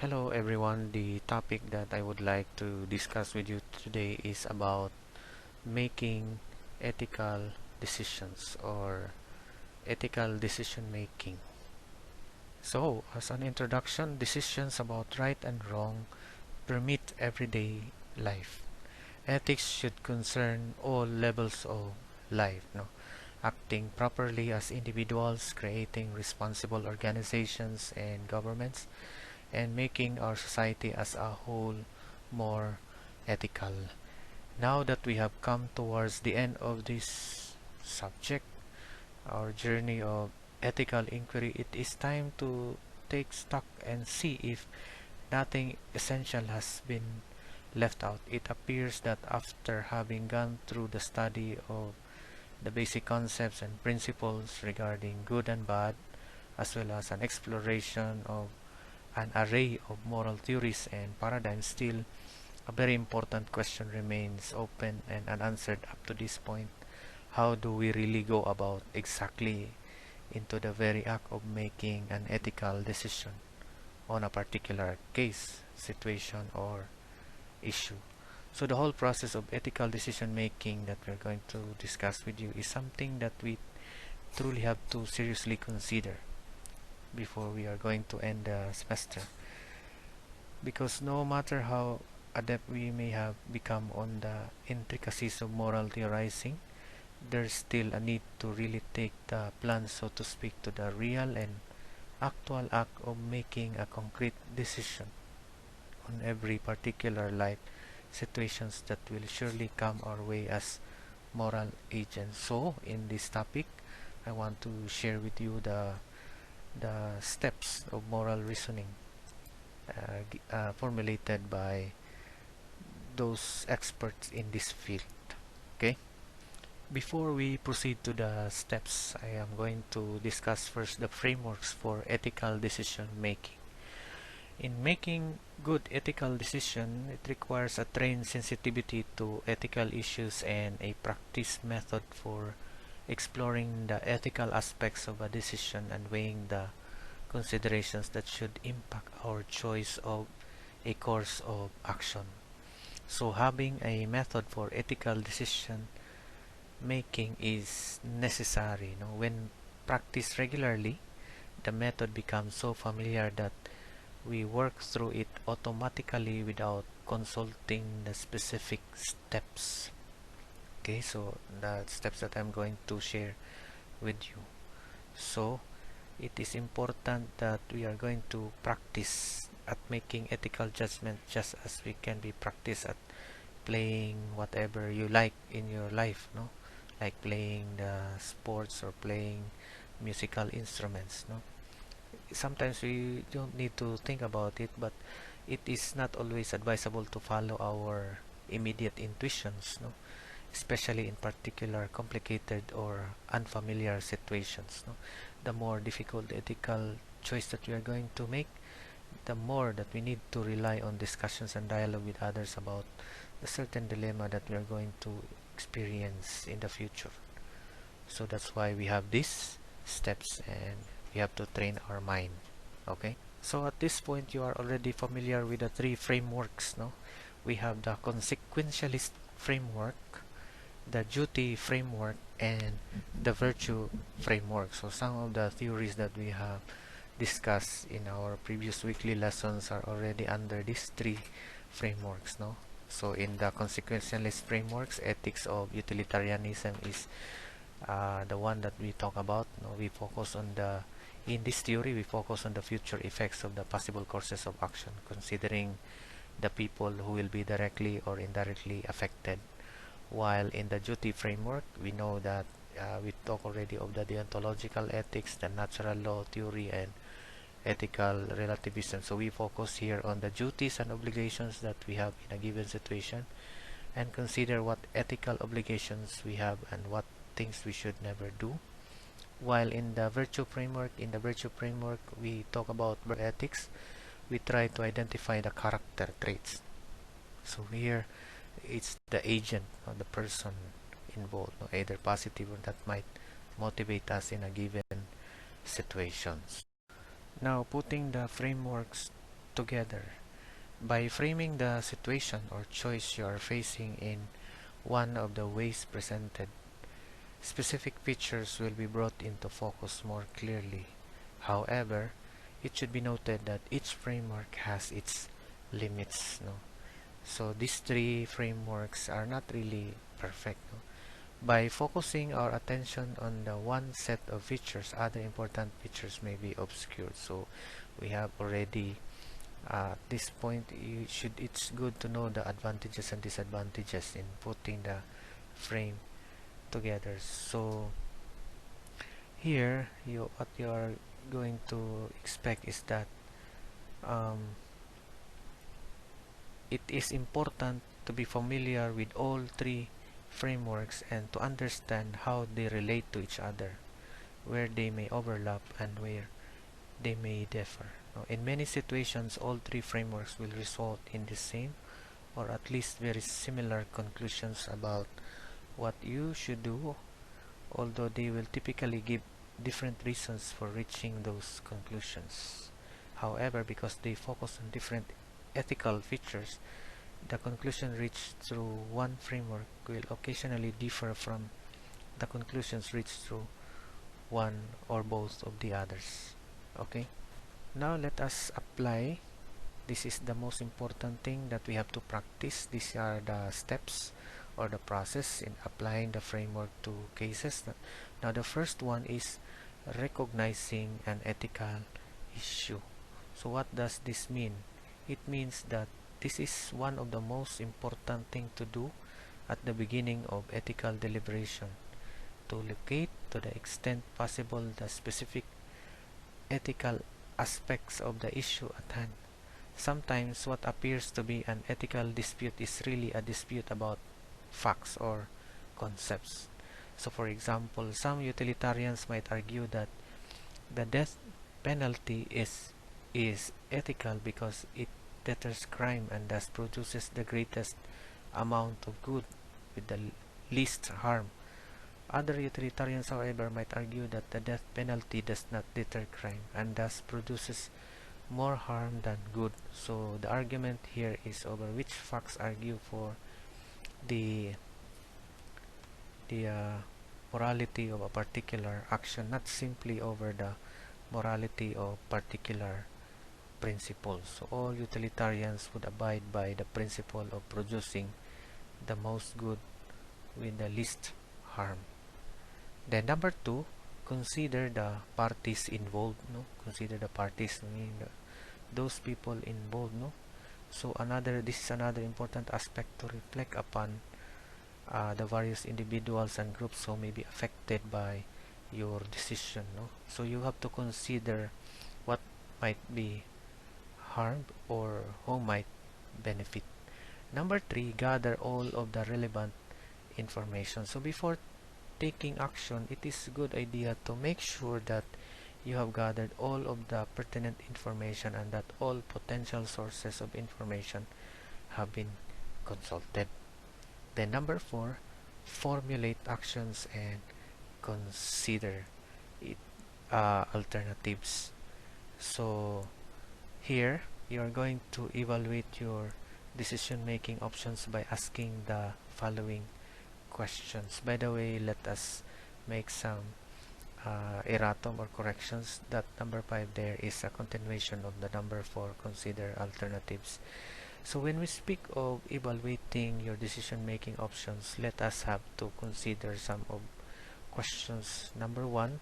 Hello everyone, the topic that I would like to discuss with you today is about making ethical decisions or ethical decision making. So, as an introduction, decisions about right and wrong permeate everyday life. Ethics should concern all levels of life, no? Acting properly as individuals, creating responsible organizations and governments, and making our society as a whole more ethical. Now that we have come towards the end of this subject, our journey of ethical inquiry, it is time to take stock and see if nothing essential has been left out. It appears that after having gone through the study of the basic concepts and principles regarding good and bad, as well as an exploration of an array of moral theories and paradigms, still a very important question remains open and unanswered up to this point. How do we really go about exactly into the very act of making an ethical decision on a particular case, situation, or issue? So the whole process of ethical decision making that we're going to discuss with you is something that we truly have to seriously consider before we are going to end the semester. Because no matter how adept we may have become on the intricacies of moral theorizing, there's still a need to really take the plunge, so to speak, to the real and actual act of making a concrete decision on every particular life situations that will surely come our way as moral agents. So, in this topic, I want to share with you the steps of moral reasoning formulated by those experts in this field. Okay, before we proceed to the steps, I am going to discuss first the frameworks for ethical decision making. In making good ethical decision, it requires a trained sensitivity to ethical issues and a practiced method for exploring the ethical aspects of a decision and weighing the considerations that should impact our choice of a course of action. So having a method for ethical decision making is necessary. When practiced regularly, the method becomes so familiar that we work through it automatically without consulting the specific steps. Okay, so the steps that I'm going to share with you. So it is important that we are going to practice at making ethical judgment just as we can be practiced at playing whatever you like in your life, no? Like playing the sports or playing musical instruments, no? Sometimes we don't need to think about it, but it is not always advisable to follow our immediate intuitions, no? Especially in particular complicated or unfamiliar situations, no? The more difficult the ethical choice that we are going to make, the more that we need to rely on discussions and dialogue with others about the certain dilemma that we are going to experience in the future. So that's why we have these steps and we have to train our mind. Okay, so at this point you are already familiar with the three frameworks, no? We have the consequentialist framework, the duty framework, and the virtue framework. So some of the theories that we have discussed in our previous weekly lessons are already under these three frameworks, no? So in the consequentialist frameworks, ethics of utilitarianism is the one that we talk about. No, we focus on the in this theory we focus on the future effects of the possible courses of action, considering the people who will be directly or indirectly affected. While in the duty framework, we know that we talk already of the deontological ethics, the natural law theory, and ethical relativism. So we focus here on the duties and obligations that we have in a given situation and consider what ethical obligations we have and what things we should never do. While in the virtue framework, we talk about ethics. We try to identify the character traits. So here, it's the agent or the person involved, either positive or that might motivate us in a given situations. Now, putting the frameworks together. By framing the situation or choice you are facing in one of the ways presented, specific features will be brought into focus more clearly. However, it should be noted that each framework has its limits. No? So these three frameworks are not really perfect. No? By focusing our attention on the one set of features, other important features may be obscured. So we have already at this point it's good to know the advantages and disadvantages in putting the frame together. So here what you are going to expect is that um, it is important to be familiar with all three frameworks and to understand how they relate to each other, where they may overlap and where they may differ. Now, in many situations, all three frameworks will result in the same or at least very similar conclusions about what you should do, although they will typically give different reasons for reaching those conclusions. However, because they focus on different ethical features, the conclusion reached through one framework will occasionally differ from the conclusions reached through one or both of the others. Okay? Now let us apply. This is the most important thing that we have to practice. These are the steps or the process in applying the framework to cases. Now the first one is recognizing an ethical issue. So what does this mean? It means that this is one of the most important thing to do at the beginning of ethical deliberation, to locate to the extent possible the specific ethical aspects of the issue at hand. Sometimes what appears to be an ethical dispute is really a dispute about facts or concepts. So for example, some utilitarians might argue that the death penalty is ethical because it deters crime and thus produces the greatest amount of good with the least harm. Other utilitarians, however, might argue that the death penalty does not deter crime and thus produces more harm than good. So the argument here is over which facts argue for the morality of a particular action, not simply over the morality of particular principles. So all utilitarians would abide by the principle of producing the most good with the least harm. Then number two, consider the parties involved. No, consider the parties, meaning those people involved. No, so this is another important aspect to reflect upon the various individuals and groups who may be affected by your decision. No, so you have to consider what might be harmed or who might benefit. Number three, gather all of the relevant information. So before taking action, it is a good idea to make sure that you have gathered all of the pertinent information and that all potential sources of information have been consulted. Then number four, formulate actions and consider it, alternatives. So here you are going to evaluate your decision making options by asking the following questions. By the way, let us make some erratum or corrections. That number 5 there is a continuation of the number 4, consider alternatives. So when we speak of evaluating your decision making options, let us have to consider some of questions. Number 1,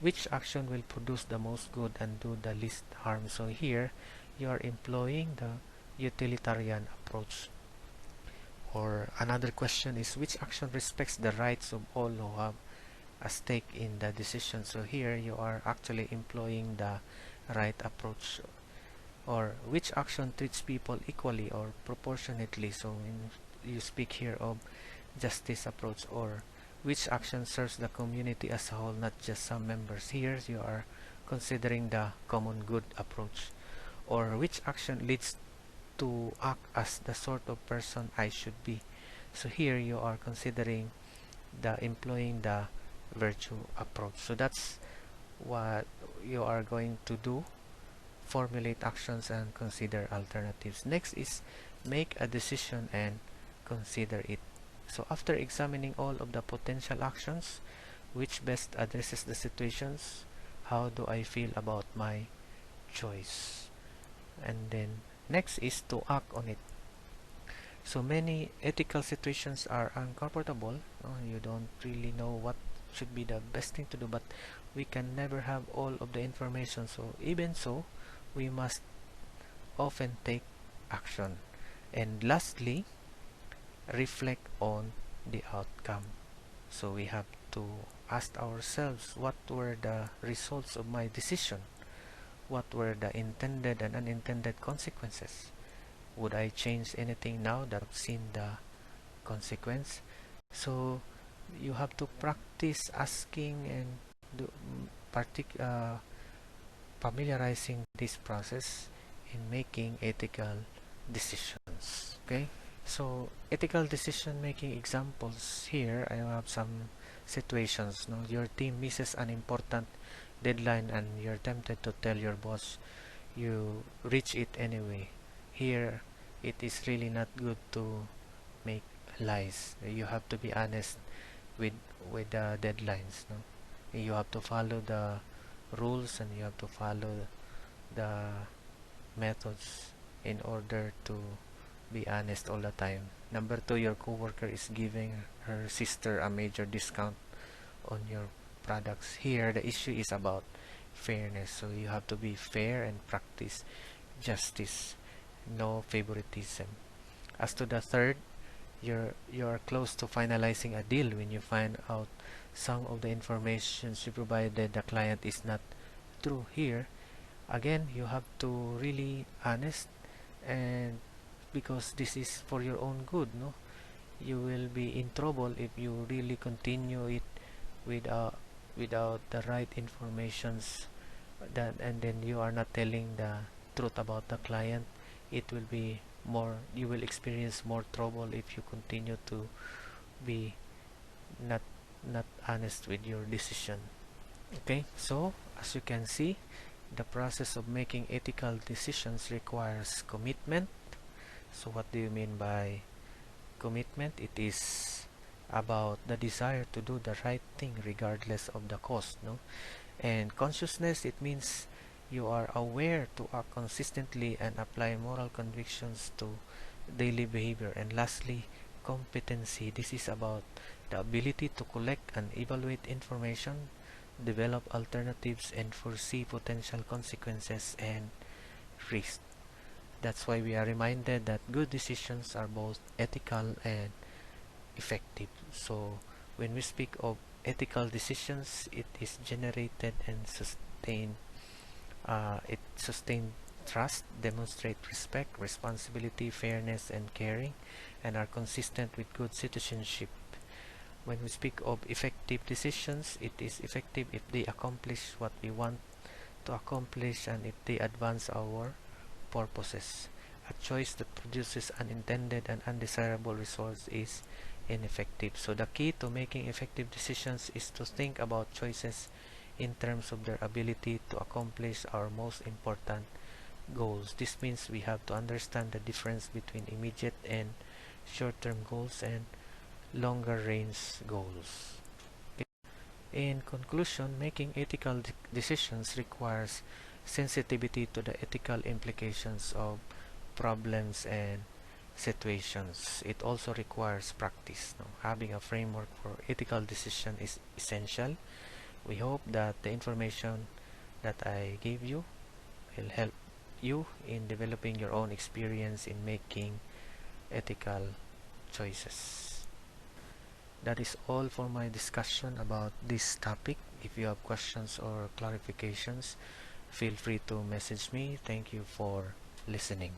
which action will produce the most good and do the least harm? So here you are employing the utilitarian approach. Or another question is, which action respects the rights of all who have a stake in the decision? So here you are actually employing the right approach. Or which action treats people equally or proportionately? So you speak here of justice approach. Or which action serves the community as a whole, not just some members? Here you are considering the common good approach. Or which action leads to act as the sort of person I should be? So here you are considering employing the virtue approach. So that's what you are going to do formulate actions and consider alternatives. Next is make a decision and consider it. So after examining all of the potential actions, which best addresses the situations, how do I feel about my choice? And then next is to act on it. So many ethical situations are uncomfortable. You don't really know what should be the best thing to do, but we can never have all of the information. So even so, we must often take action. And lastly, reflect on the outcome. So we have to ask ourselves, what were the results of my decision? What were the intended and unintended consequences? Would I change anything now that I've seen the consequence? So you have to practice asking and do, familiarizing this process in making ethical decisions. Okay, so ethical decision making examples here. I have some situations. No, your team misses an important deadline and you're tempted to tell your boss you reach it anyway. Here, it is really not good to make lies. You have to be honest with the deadlines. No, you have to follow the rules and you have to follow the methods in order to be honest all the time. Number two, your coworker is giving her sister a major discount on your products. Here, the issue is about fairness. So you have to be fair and practice justice, no favoritism. As to the third, you're close to finalizing a deal when you find out some of the information you provided the client is not true. Here again, you have to really honest, and because this is for your own good, no, you will be in trouble if you really continue it without the right informations, that and then you are not telling the truth about the client. It will be more, you will experience more trouble if you continue to be not honest with your decision. Okay, so as you can see, the process of making ethical decisions requires commitment. So what do you mean by commitment? It is about the desire to do the right thing regardless of the cost, no? And consciousness, it means you are aware to act consistently and apply moral convictions to daily behavior. And lastly, competency. This is about the ability to collect and evaluate information, develop alternatives, and foresee potential consequences and risks. That's why we are reminded that good decisions are both ethical and effective. So when we speak of ethical decisions, it is generated and sustained. It sustains trust, demonstrate respect, responsibility, fairness, and caring, and are consistent with good citizenship. When we speak of effective decisions, it is effective if they accomplish what we want to accomplish and if they advance our purposes. A choice that produces unintended and undesirable results is ineffective. So the key to making effective decisions is to think about choices in terms of their ability to accomplish our most important goals. This means we have to understand the difference between immediate and short-term goals and longer range goals. Okay. In conclusion, making ethical decisions requires sensitivity to the ethical implications of problems and situations. It also requires practice. No? Having a framework for ethical decision is essential. We hope that the information that I gave you will help you in developing your own experience in making ethical choices. That is all for my discussion about this topic. If you have questions or clarifications, feel free to message me. Thank you for listening.